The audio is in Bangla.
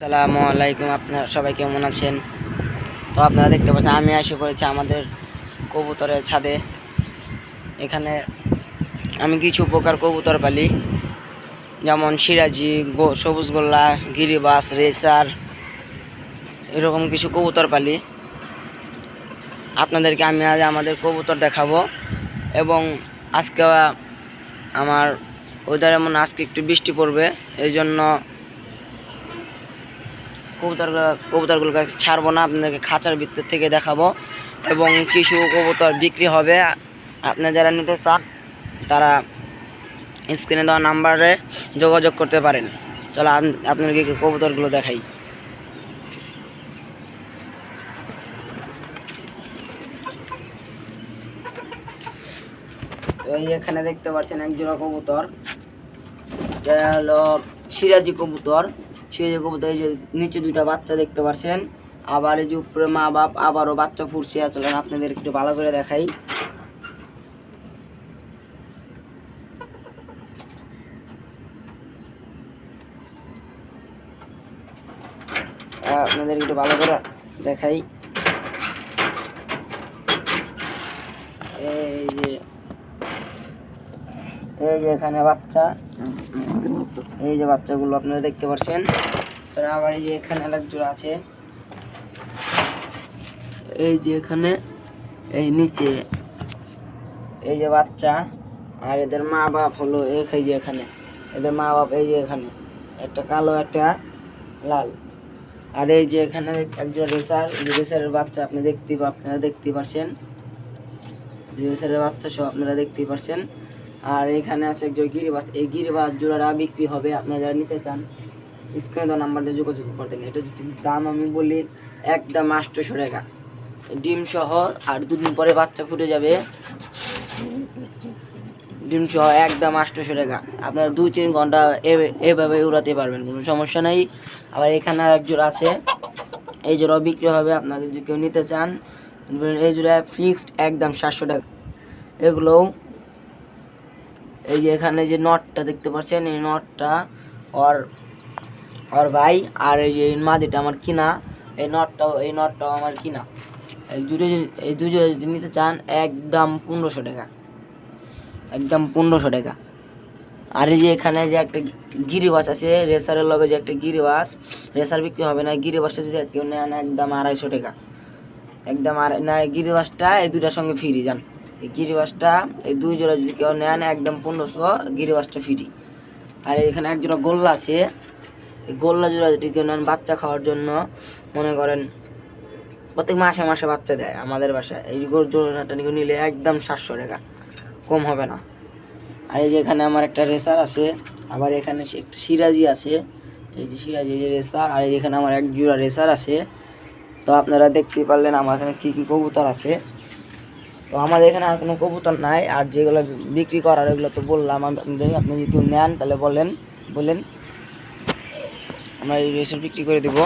আসসালামু আলাইকুম। আপনারা সবাই কেমন আছেন? তো আপনারা দেখতে পাচ্ছেন আমি এসে পড়েছি আমাদের কবুতরের ছাদে। এখানে আমি কিছু প্রকার কবুতর পালি, যেমন সিরাজি, সবুজ গোল্লা, গিরিবাস, রেসার, এরকম কিছু কবুতর পালি। আপনাদেরকে আমি আজ আমাদের কবুতর দেখাবো। এবং আজকে আমার ওয়েদার এমন, আজকে একটু বৃষ্টি পড়বে, এই জন্য কবুতরগুলোকে ছাড়বো না, আপনাদেরকে খাঁচার ভিতর থেকে দেখাবো। এবং কিছু কবুতর বিক্রি হবে। আপনারা যারা নিতে চান তারা স্ক্রিনে দেওয়া নাম্বারে যোগাযোগ করতে পারেন। চলো আপনাদেরকে কবুতরগুলো দেখাই। এই এখানে দেখতে পাচ্ছেন এক জোড়া কবুতর, এটা হলো সিরাজি কবুতর। সিরাজি কবুতর, এই যে নিচে দুইটা বাচ্চা দেখতে পাচ্ছেন, আবার এই যে উপরে মা বাপ আবারও বাচ্চা ফুটছে। চলেন আপনাদের একটু ভালো করে দেখাই। আপনাদের একটু ভালো করে দেখাই। এই যে এখানে বাচ্চা, এই যে বাচ্চাগুলো আপনারা দেখতে পাচ্ছেন। আবার এই যে এখানে আরেক জোড়া আছে, এই যে এখানে, এই নিচে এই যে বাচ্চা। আর এদের মা বাপ হলো এই যে এখানে, এদের মা বাপ এই যে এখানে, একটা কালো একটা লাল। আর এই যে এখানে একজন রেসার, রেসারের বাচ্চা আপনারা দেখতে পাচ্ছেন, রেসারের বাচ্চা সহ আপনারা দেখতেই পাচ্ছেন। আর এখানে আছে একজন গিরিবাস। এই গিরিবাস জোড়াটা বিক্রি হবে, আপনারা যারা নিতে চান স্ক্রিনে দেওয়া নাম্বার দিয়ে যোগাযোগ করতেন। এটা যদি দাম আমি বলি, একদম 800 টাকা ডিম সহ। আর দুদিন পরে বাচ্চা ফুটে যাবে, ডিম সহ একদম 800 টাকা। আপনারা 2-3 ঘন্টা এভাবে উড়াতে পারবেন, কোনো সমস্যা নেই। আবার এখানে আর এক জোড়া আছে, এই জোড়া বিক্রি হবে। আপনারা যদি কেউ নিতে চান, এই জোড়া ফিক্সড একদম 700 টাকা। এগুলোও এই যে এখানে যে নটটা দেখতে পাচ্ছেন, এই নটটা ওর ভাই। আর এই যে মাদিটা আমার কিনা, এই নটটাও আমার কিনা। এই দুজোড়া যদি নিতে চান একদম 1500 টাকা, একদম 1500 টাকা। আর এই যে এখানে যে একটা গিরিবাস আছে, রেসারের লগে যে একটা গিরিবাস, রেসার বিক্রি হবে না, গিরিবাসটা যদি কেউ নেন একদম 250 টাকা, একদম। আর না, গিরিবাসটা এই দুটার সঙ্গে ফ্রি যান। এই গিরিবাসটা, এই দুই জোড়া যদি কেউ নেন একদম 1500, গিরিবাসটা ফ্রি। আর এখানে এক জোড়া গোল্লা আছে, এই গোল্লা জোড়া যদি কেউ নেন বাচ্চা খাওয়ার জন্য, মনে করেন প্রত্যেক মাসে মাসে বাচ্চা দেয় আমাদের বাসায়, এই জোড়াটা নিলে একদম 700 টাকা, কম হবে না। আর এই যে এখানে আমার একটা রেসার আছে, আবার এখানে একটা সিরাজি আছে, এই যে সিরাজি, এই যে রেসার। আর এখানে আমার এক জোড়া রেসার আছে। তো আপনারা দেখতেই পারলেন আমার এখানে কী কী কবুতর আছে। তো আমাদের এখানে আর কোনো কবুতর নাই। আর যেগুলো বিক্রি করার এগুলো তো বললাম আপনাদের। আপনি যদি কেউ নেন তাহলে বলেন, আমরা এই রেসার বিক্রি করে দেবো।